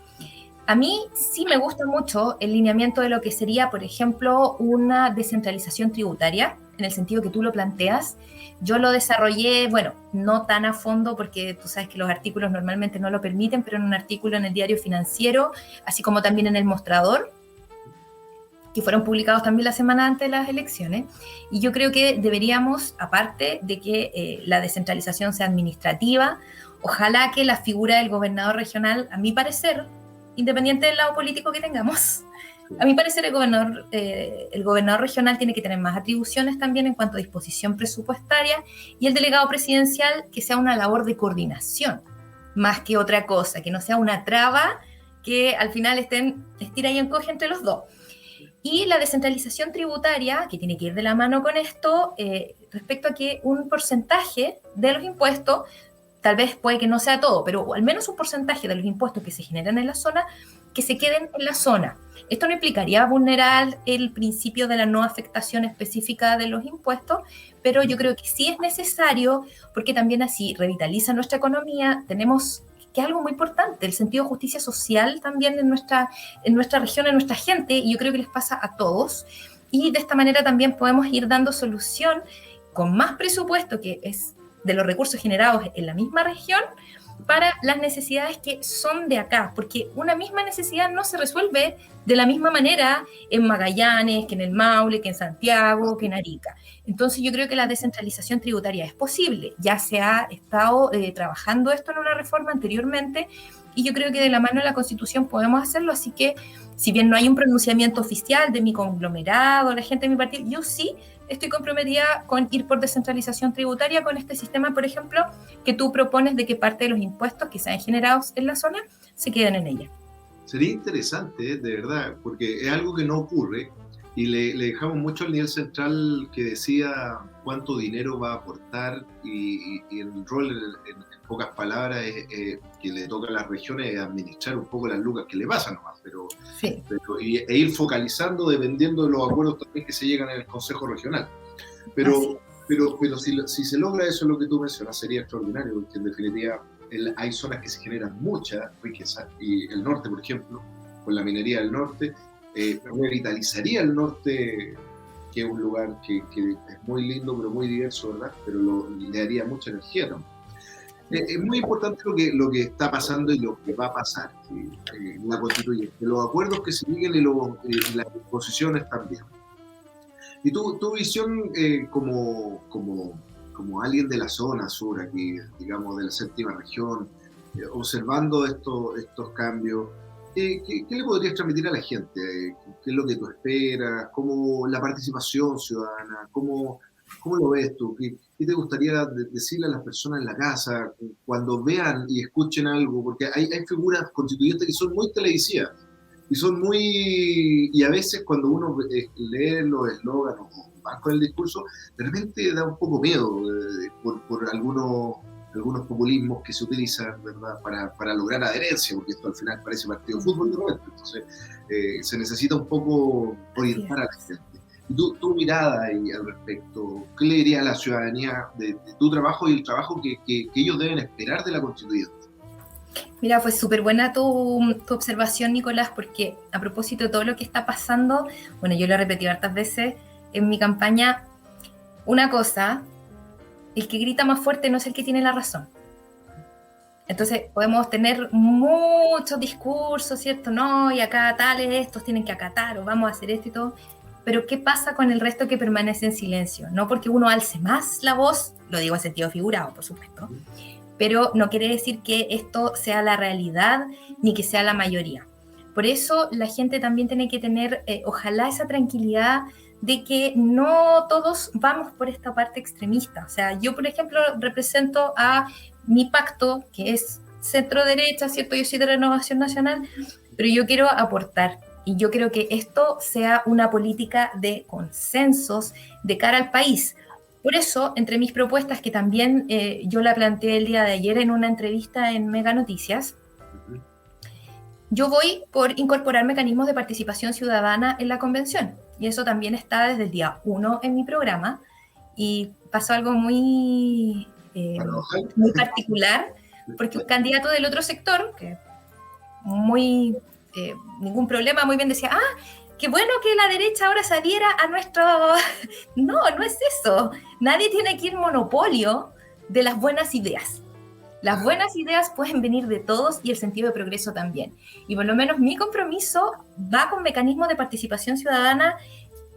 A mí sí me gusta mucho el lineamiento de lo que sería, por ejemplo, una descentralización tributaria, en el sentido que tú lo planteas. Yo lo desarrollé, bueno, no tan a fondo, porque tú sabes que los artículos normalmente no lo permiten, pero en un artículo en el Diario Financiero, así como también en El Mostrador, que fueron publicados también la semana antes de las elecciones. Y yo creo que deberíamos, aparte de que la descentralización sea administrativa, ojalá que la figura del gobernador regional, a mi parecer, independiente del lado político que tengamos, a mi parecer el gobernador regional tiene que tener más atribuciones también en cuanto a disposición presupuestaria, y el delegado presidencial que sea una labor de coordinación, más que otra cosa, que no sea una traba que al final estén estira y encoge entre los dos. Y la descentralización tributaria, que tiene que ir de la mano con esto, respecto a que un porcentaje de los impuestos, tal vez puede que no sea todo, pero al menos un porcentaje de los impuestos que se generan en la zona, que se queden en la zona. Esto no implicaría vulnerar el principio de la no afectación específica de los impuestos, pero yo creo que sí es necesario, porque también así revitaliza nuestra economía. Tenemos, que es algo muy importante, el sentido de justicia social también en nuestra región, en nuestra gente, y yo creo que les pasa a todos. Y de esta manera también podemos ir dando solución con más presupuesto, que es de los recursos generados en la misma región, para las necesidades que son de acá, porque una misma necesidad no se resuelve de la misma manera en Magallanes, que en el Maule, que en Santiago, que en Arica. Entonces yo creo que la descentralización tributaria es posible, ya se ha estado trabajando esto en una reforma anteriormente, y yo creo que de la mano de la Constitución podemos hacerlo, así que si bien no hay un pronunciamiento oficial de mi conglomerado, la gente de mi partido, yo sí estoy comprometida con ir por descentralización tributaria con este sistema, por ejemplo, que tú propones, de que parte de los impuestos que sean generados en la zona se queden en ella. Sería interesante, de verdad, porque es algo que no ocurre y le dejamos mucho al nivel central, que decía cuánto dinero va a aportar, y el rol, en pocas palabras, es que le toca a las regiones administrar un poco las lucas que le pasan nomás, Sí. e ir focalizando dependiendo de los acuerdos también que se llegan en el Consejo Regional. Pero si se logra eso, lo que tú mencionas, sería extraordinario, porque en definitiva hay zonas que se generan mucha riqueza, y el norte, por ejemplo, con la minería del norte, revitalizaría el norte, que es un lugar que es muy lindo, pero muy diverso, ¿verdad? Pero le daría mucha energía también. Es muy importante lo que está pasando y lo que va a pasar en la constituyente, los acuerdos que se siguen y las disposiciones también. Y tu visión, como alguien de la zona sur, aquí, digamos, de la séptima región, observando estos cambios, ¿qué le podrías transmitir a la gente? ¿Qué es lo que tú esperas? ¿Cómo la participación ciudadana? ¿Cómo lo ves tú? ¿Qué te gustaría decirle a las personas en la casa cuando vean y escuchen algo? Porque hay figuras constituyentes que son muy televisivas y a veces cuando uno lee los eslóganes o va con el discurso, de repente da un poco miedo por algunos populismos que se utilizan, ¿verdad?, para lograr adherencia, porque esto al final parece partido de fútbol de repente. Entonces se necesita un poco orientar a la gente. Y tu mirada ahí al respecto, ¿qué le dirías a la ciudadanía de tu trabajo y el trabajo que ellos deben esperar de la constituyente? Mira, fue súper buena tu observación, Nicolás, porque a propósito de todo lo que está pasando, bueno, yo lo he repetido hartas veces en mi campaña, una cosa: el que grita más fuerte no es el que tiene la razón. Entonces podemos tener muchos discursos, ¿cierto? No, y acá tales, estos tienen que acatar, o vamos a hacer esto y todo. Pero ¿qué pasa con el resto que permanece en silencio? No porque uno alce más la voz, lo digo en sentido figurado, por supuesto, pero no quiere decir que esto sea la realidad ni que sea la mayoría. Por eso la gente también tiene que tener, ojalá, esa tranquilidad de que no todos vamos por esta parte extremista. O sea, yo, por ejemplo, represento a mi pacto, que es centro derecha, ¿cierto? Yo soy de Renovación Nacional, pero yo quiero aportar. Y yo creo que esto sea una política de consensos de cara al país. Por eso, entre mis propuestas, que también yo la planteé el día de ayer en una entrevista en Mega Noticias, yo voy por incorporar mecanismos de participación ciudadana en la convención. Y eso también está desde el día 1 en mi programa. Y pasó algo muy particular, porque un candidato del otro sector, que ningún problema, muy bien decía, qué bueno que la derecha ahora se adhiera a nuestro... No, no es eso. Nadie tiene aquí el monopolio de las buenas ideas. Las buenas ideas pueden venir de todos y el sentido de progreso también. Y por lo menos mi compromiso va con mecanismos de participación ciudadana,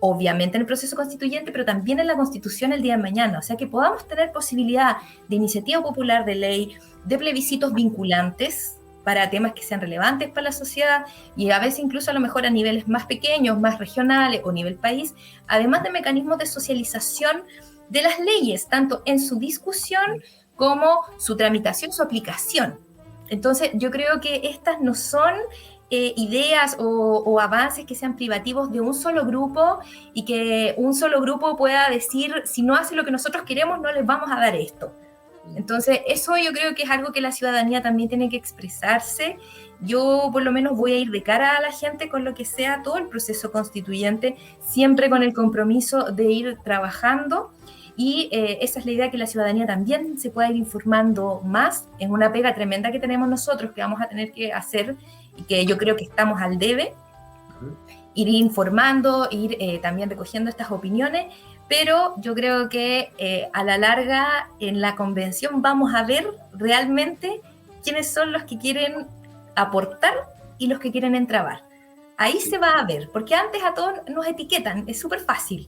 obviamente en el proceso constituyente, pero también en la Constitución el día de mañana. O sea, que podamos tener posibilidad de iniciativa popular de ley, de plebiscitos vinculantes para temas que sean relevantes para la sociedad y a veces incluso a lo mejor a niveles más pequeños, más regionales o nivel país, además de mecanismos de socialización de las leyes, tanto en su discusión como su tramitación, su aplicación. Entonces, yo creo que estas no son ideas o avances que sean privativos de un solo grupo y que un solo grupo pueda decir, si no hace lo que nosotros queremos, no les vamos a dar esto. Entonces, eso yo creo que es algo que la ciudadanía también tiene que expresarse. Yo, por lo menos, voy a ir de cara a la gente con lo que sea todo el proceso constituyente, siempre con el compromiso de ir trabajando. Y esa es la idea, que la ciudadanía también se pueda ir informando más. Es una pega tremenda que tenemos nosotros, que vamos a tener que hacer y que yo creo que estamos al debe. Ir informando, ir también recogiendo estas opiniones, pero yo creo que a la larga en la convención vamos a ver realmente quiénes son los que quieren aportar y los que quieren entrabar. Ahí se va a ver, porque antes a todos nos etiquetan, es súper fácil.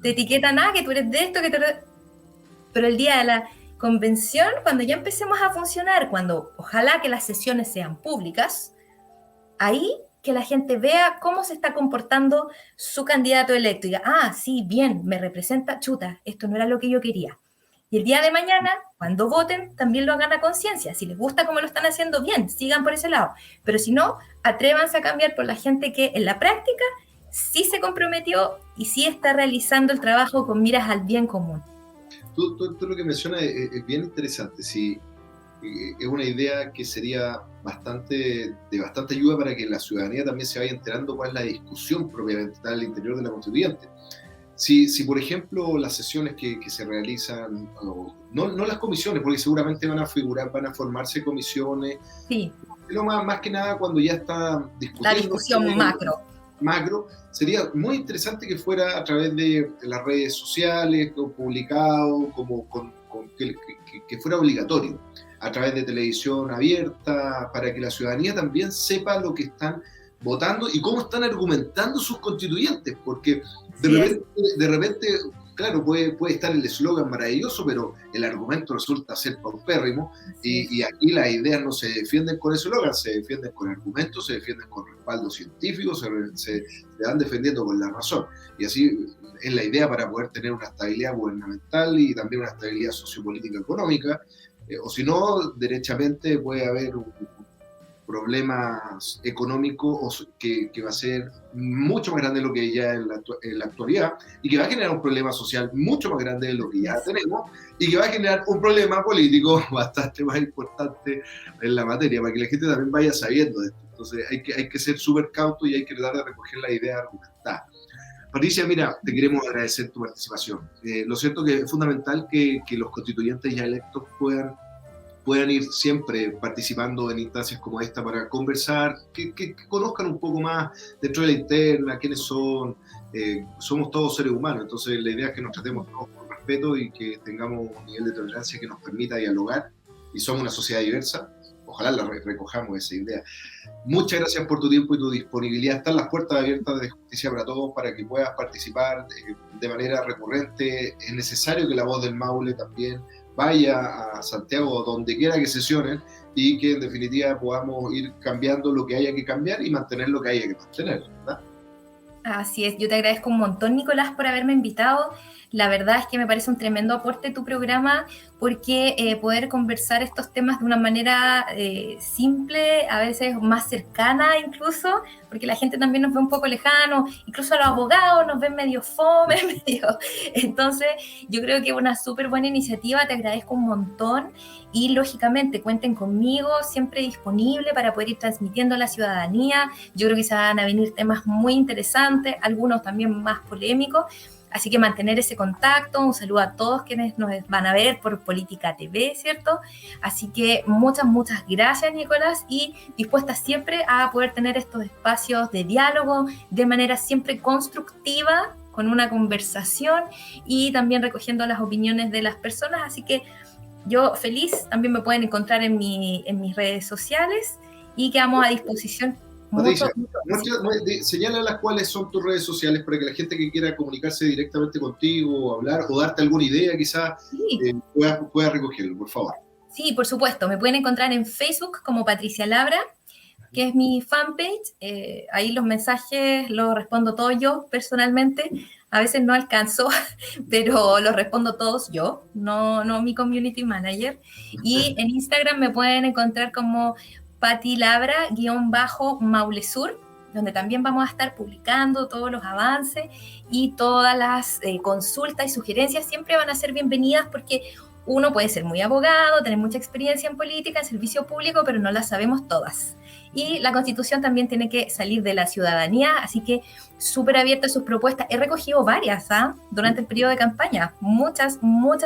Te etiquetan, que tú eres de esto, que tú eres... Pero el día de la convención, cuando ya empecemos a funcionar, cuando ojalá que las sesiones sean públicas, ahí que la gente vea cómo se está comportando su candidato electo y diga, sí, bien, me representa, chuta, esto no era lo que yo quería. Y el día de mañana, cuando voten, también lo hagan a conciencia. Si les gusta cómo lo están haciendo, bien, sigan por ese lado. Pero si no, atrévanse a cambiar por la gente que en la práctica sí se comprometió y sí está realizando el trabajo con miras al bien común. Tú lo que mencionas es bien interesante. Sí, es una idea que sería de bastante ayuda para que la ciudadanía también se vaya enterando cuál es la discusión propiamente tal al interior de la constituyente. Si por ejemplo, las sesiones que se realizan, no las comisiones, porque seguramente van a formarse comisiones, sí, pero más que nada cuando ya está discutiendo. La discusión macro, sería muy interesante que fuera a través de las redes sociales, publicado, que fuera obligatorio, a través de televisión abierta, para que la ciudadanía también sepa lo que están votando y cómo están argumentando sus constituyentes, porque de repente, claro, puede estar el eslogan maravilloso, pero el argumento resulta ser paupérrimo, y aquí las ideas no se defienden con eslogan, se defienden con argumentos, se defienden con respaldo científico, se van defendiendo con la razón, y así es la idea para poder tener una estabilidad gubernamental y también una estabilidad sociopolítica económica, o si no, derechamente puede haber un problemas económicos que va a ser mucho más grande de lo que ya es en la actualidad, y que va a generar un problema social mucho más grande de lo que ya tenemos, y que va a generar un problema político bastante más importante en la materia, para que la gente también vaya sabiendo de esto. Entonces hay que ser súper cauto y hay que tratar de recoger la idea argumentada. Patricia, mira, te queremos agradecer tu participación. Lo cierto que es fundamental que los constituyentes ya electos puedan ir siempre participando en instancias como esta para conversar, que conozcan un poco más dentro de la interna, quiénes son. Somos todos seres humanos, entonces la idea es que nos tratemos todos con respeto y que tengamos un nivel de tolerancia que nos permita dialogar, y somos una sociedad diversa. Ojalá la recojamos esa idea. Muchas gracias por tu tiempo y tu disponibilidad. Están las puertas abiertas de Justicia para Todos para que puedas participar de manera recurrente. Es necesario que la voz del Maule también vaya a Santiago, donde quiera que sesionen, y que en definitiva podamos ir cambiando lo que haya que cambiar y mantener lo que haya que mantener, ¿verdad? Así es, yo te agradezco un montón, Nicolás, por haberme invitado. La verdad es que me parece un tremendo aporte tu programa porque poder conversar estos temas de una manera simple, a veces más cercana incluso, porque la gente también nos ve un poco lejano, incluso los abogados nos ven medio fome, medio... Entonces yo creo que es una súper buena iniciativa, te agradezco un montón y lógicamente cuenten conmigo, siempre disponible para poder ir transmitiendo a la ciudadanía. Yo creo que se van a venir temas muy interesantes, algunos también más polémicos. Así que mantener ese contacto, un saludo a todos quienes nos van a ver por Política TV, ¿cierto? Así que muchas gracias, Nicolás, y dispuesta siempre a poder tener estos espacios de diálogo de manera siempre constructiva, con una conversación y también recogiendo las opiniones de las personas. Así que yo feliz, también me pueden encontrar en mis redes sociales y quedamos a disposición. Patricia, señala cuáles son tus redes sociales para que la gente que quiera comunicarse directamente contigo, o hablar o darte alguna idea quizás Sí. Pueda recogerlo, por favor. Sí, por supuesto. Me pueden encontrar en Facebook como Patricia Labra, que es mi fanpage. Ahí los mensajes los respondo todos yo personalmente. A veces no alcanzo, pero los respondo todos yo, no mi community manager. Y en Instagram me pueden encontrar como Pati Labra_Maulesur, donde también vamos a estar publicando todos los avances y todas las consultas y sugerencias siempre van a ser bienvenidas porque uno puede ser muy abogado, tener mucha experiencia en política, en servicio público, pero no las sabemos todas. Y la Constitución también tiene que salir de la ciudadanía, así que súper abierta a sus propuestas. He recogido varias durante el periodo de campaña, muchas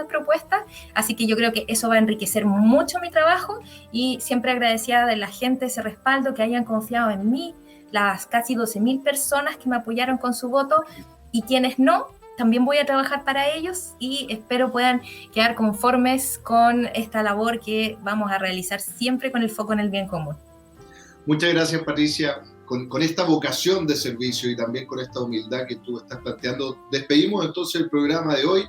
propuestas, así que yo creo que eso va a enriquecer mucho mi trabajo y siempre agradecida de la gente ese respaldo, que hayan confiado en mí, las casi 12.000 personas que me apoyaron con su voto y quienes no, también voy a trabajar para ellos y espero puedan quedar conformes con esta labor que vamos a realizar siempre con el foco en el bien común. Muchas gracias, Patricia. Con esta vocación de servicio y también con esta humildad que tú estás planteando, despedimos entonces el programa de hoy.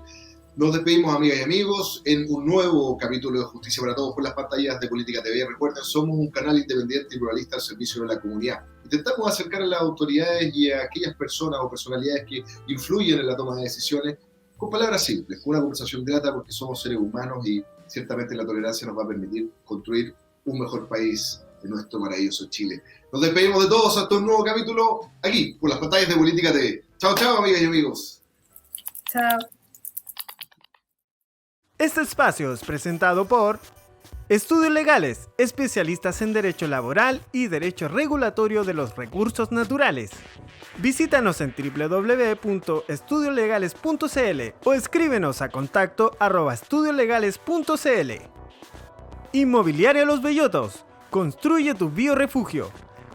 Nos despedimos, amigas y amigos, en un nuevo capítulo de Justicia para Todos por las pantallas de Política TV. Recuerden, somos un canal independiente y pluralista al servicio de la comunidad. Intentamos acercar a las autoridades y a aquellas personas o personalidades que influyen en la toma de decisiones con palabras simples, con una conversación grata, porque somos seres humanos y ciertamente la tolerancia nos va a permitir construir un mejor país en nuestro maravilloso Chile. Nos despedimos de todos hasta un nuevo capítulo aquí, por las pantallas de Política TV. Chao, chao, amigas y amigos. Chao. Este espacio es presentado por Estudios Legales, especialistas en Derecho Laboral y Derecho Regulatorio de los Recursos Naturales. Visítanos en www.estudiolegales.cl o escríbenos a contacto@estudiolegales.cl. Inmobiliaria Los Bellotos. Construye tu biorefugio.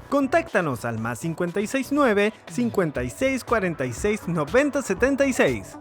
Contáctanos al +569 56 46 90 76.